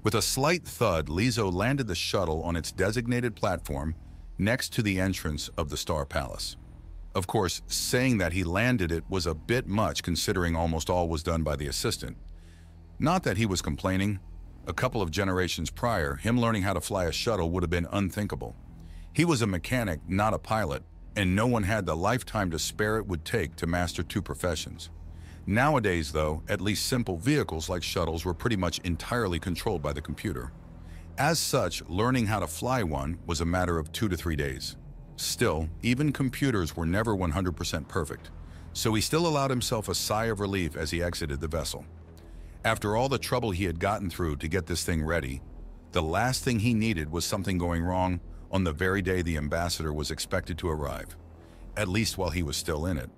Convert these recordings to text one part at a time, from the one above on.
With a slight thud, Lizo landed the shuttle on its designated platform next to the entrance of the Star Palace. Of course, saying that he landed it was a bit much considering almost all was done by the assistant. Not that he was complaining. A couple of generations prior, him learning how to fly a shuttle would have been unthinkable. He was a mechanic, not a pilot, and no one had the lifetime to spare it would take to master two professions. Nowadays, though, at least simple vehicles like shuttles were pretty much entirely controlled by the computer. As such, learning how to fly one was a matter of 2 to 3 days. Still, even computers were never 100% perfect, so he still allowed himself a sigh of relief as he exited the vessel. After all the trouble he had gotten through to get this thing ready, the last thing he needed was something going wrong on the very day the ambassador was expected to arrive, at least while he was still in it.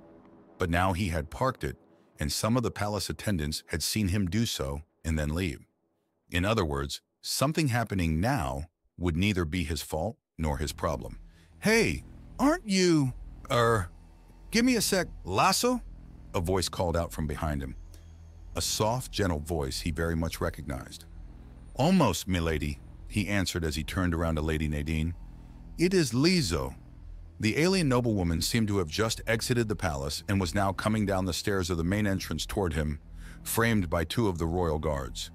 But now he had parked it, and some of the palace attendants had seen him do so and then leave. In other words, something happening now would neither be his fault nor his problem. "Hey, aren't you, give me a sec, Lasso?" A voice called out from behind him. A soft, gentle voice he very much recognized. "Almost, milady," he answered as he turned around to Lady Nadine. "It is Lizo." The alien noblewoman seemed to have just exited the palace and was now coming down the stairs of the main entrance toward him, framed by 2 of the royal guards.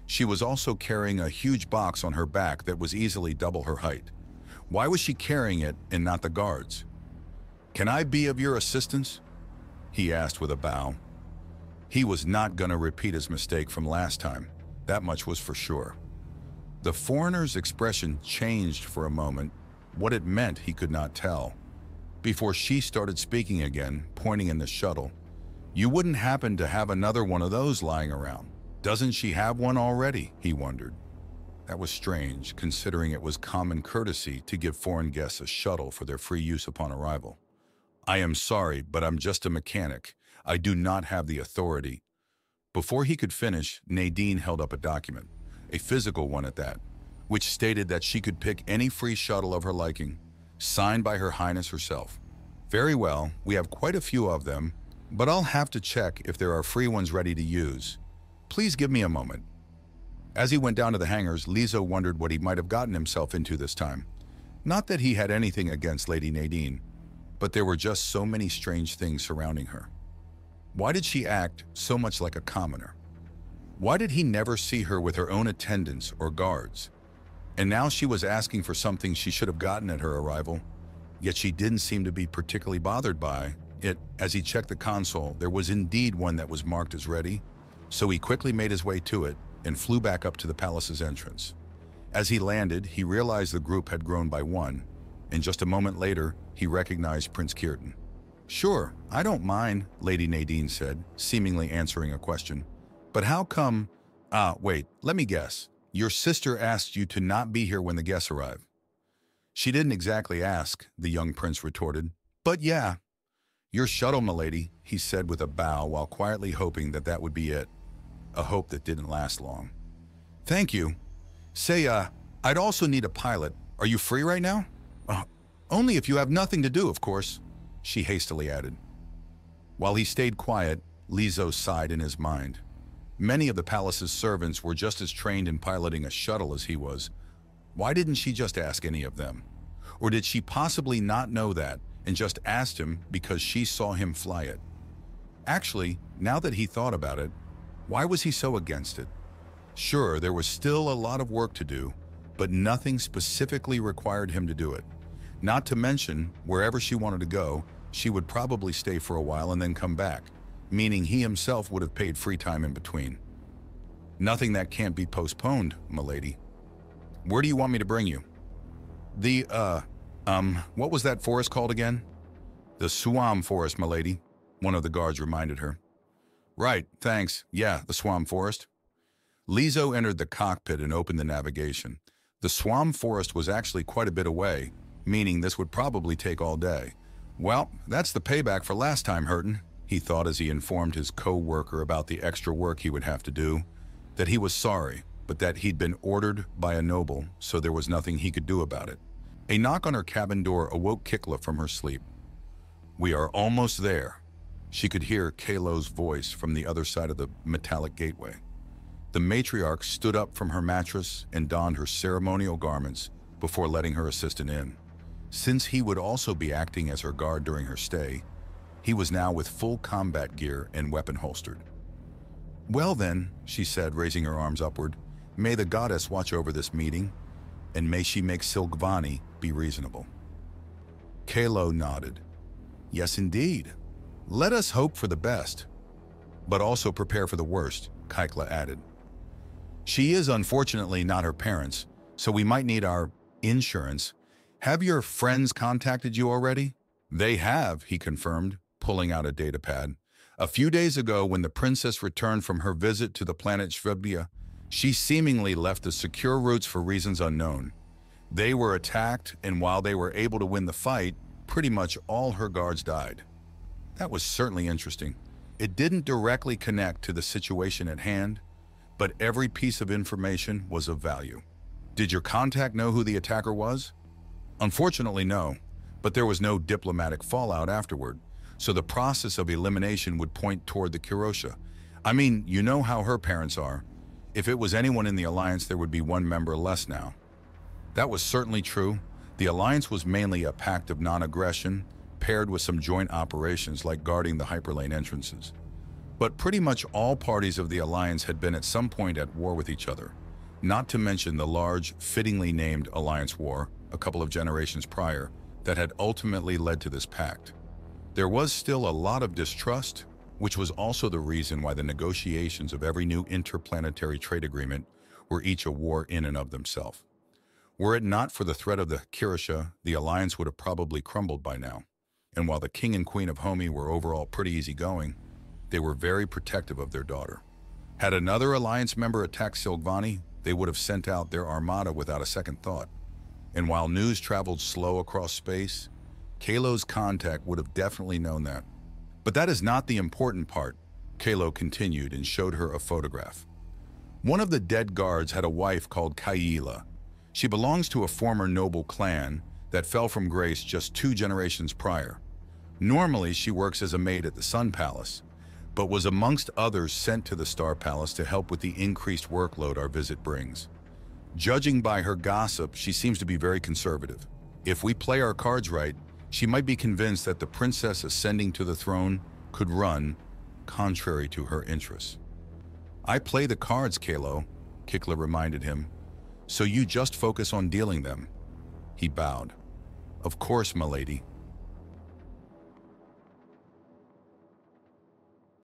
She was also carrying a huge box on her back that was easily double her height. Why was she carrying it and not the guards? "Can I be of your assistance?" he asked with a bow. He was not going to repeat his mistake from last time, that much was for sure. The foreigner's expression changed for a moment. What it meant he could not tell, before she started speaking again, pointing in the shuttle. "You wouldn't happen to have another one of those lying around? Doesn't she have one already?" he wondered. That was strange, considering it was common courtesy to give foreign guests a shuttle for their free use upon arrival. "I am sorry, but I'm just a mechanic. I do not have the authority." Before he could finish, Nadine held up a document, a physical one at that, which stated that she could pick any free shuttle of her liking, signed by Her Highness herself. "Very well, we have quite a few of them, but I'll have to check if there are free ones ready to use. Please give me a moment." As he went down to the hangars, Lizo wondered what he might have gotten himself into this time. Not that he had anything against Lady Nadine, but there were just so many strange things surrounding her. Why did she act so much like a commoner? Why did he never see her with her own attendants or guards? And now she was asking for something she should have gotten at her arrival, yet she didn't seem to be particularly bothered by it. As he checked the console, there was indeed one that was marked as ready, so he quickly made his way to it and flew back up to the palace's entrance. As he landed, he realized the group had grown by 1, and just a moment later, he recognized Prince Kirtan. "Sure, I don't mind," Lady Nadine said, seemingly answering a question. "But how come— wait, let me guess. Your sister asked you to not be here when the guests arrive." "She didn't exactly ask," the young prince retorted. "But yeah." "Your shuttle, milady," he said with a bow while quietly hoping that that would be it. A hope that didn't last long. "Thank you. Say, I'd also need a pilot. Are you free right now?" Only if you have nothing to do, of course," she hastily added. While he stayed quiet, Lizo sighed in his mind. Many of the palace's servants were just as trained in piloting a shuttle as he was. Why didn't she just ask any of them? Or did she possibly not know that and just asked him because she saw him fly it? Actually, now that he thought about it, why was he so against it? Sure, there was still a lot of work to do, but nothing specifically required him to do it. Not to mention, wherever she wanted to go, she would probably stay for a while and then come back, meaning he himself would have paid free time in between. "Nothing that can't be postponed, milady. Where do you want me to bring you?" What was that forest called again?" "The Swam Forest, milady," one of the guards reminded her. "Right, thanks. Yeah, the Swam Forest." Lizo entered the cockpit and opened the navigation. The Swam Forest was actually quite a bit away, meaning this would probably take all day. "Well, that's the payback for last time, Hurton," he thought as he informed his co-worker about the extra work he would have to do, that he was sorry, but that he'd been ordered by a noble, so there was nothing he could do about it. A knock on her cabin door awoke Kikla from her sleep. "We are almost there." She could hear Kalo's voice from the other side of the metallic gateway. The matriarch stood up from her mattress and donned her ceremonial garments before letting her assistant in. Since he would also be acting as her guard during her stay, he was now with full combat gear and weapon holstered. "Well then," she said, raising her arms upward, "may the goddess watch over this meeting, and may she make Silgvani be reasonable." Kalo nodded. "Yes, indeed. Let us hope for the best, but also prepare for the worst," Kaikla added. "She is unfortunately not her parents, so we might need our insurance. Have your friends contacted you already?" "They have," he confirmed, pulling out a datapad. "A few days ago, when the princess returned from her visit to the planet Shvebia, she seemingly left the secure routes for reasons unknown. They were attacked, and while they were able to win the fight, pretty much all her guards died." That was certainly interesting. It didn't directly connect to the situation at hand, but every piece of information was of value. "Did your contact know who the attacker was?" "Unfortunately, no, but there was no diplomatic fallout afterward, so the process of elimination would point toward the Kirosha. I mean, you know how her parents are. If it was anyone in the Alliance, there would be one member less now." That was certainly true. The Alliance was mainly a pact of non-aggression, paired with some joint operations like guarding the hyperlane entrances. But pretty much all parties of the Alliance had been at some point at war with each other, not to mention the large, fittingly named Alliance War, a couple of generations prior, that had ultimately led to this pact. There was still a lot of distrust, which was also the reason why the negotiations of every new interplanetary trade agreement were each a war in and of themselves. Were it not for the threat of the Kirosha, the Alliance would have probably crumbled by now. And while the King and Queen of Homi were overall pretty easygoing, they were very protective of their daughter. Had another Alliance member attacked Silgvani, they would have sent out their armada without a second thought. And while news traveled slow across space, Kalo's contact would have definitely known that. "But that is not the important part," Kalo continued and showed her a photograph. "One of the dead guards had a wife called Kaila. She belongs to a former noble clan that fell from grace just 2 generations prior. Normally, she works as a maid at the Sun Palace, but was amongst others sent to the Star Palace to help with the increased workload our visit brings. Judging by her gossip, she seems to be very conservative. If we play our cards right, she might be convinced that the princess ascending to the throne could run contrary to her interests." "I play the cards, Kalo," Kikla reminded him, "so you just focus on dealing them." He bowed. "Of course, milady."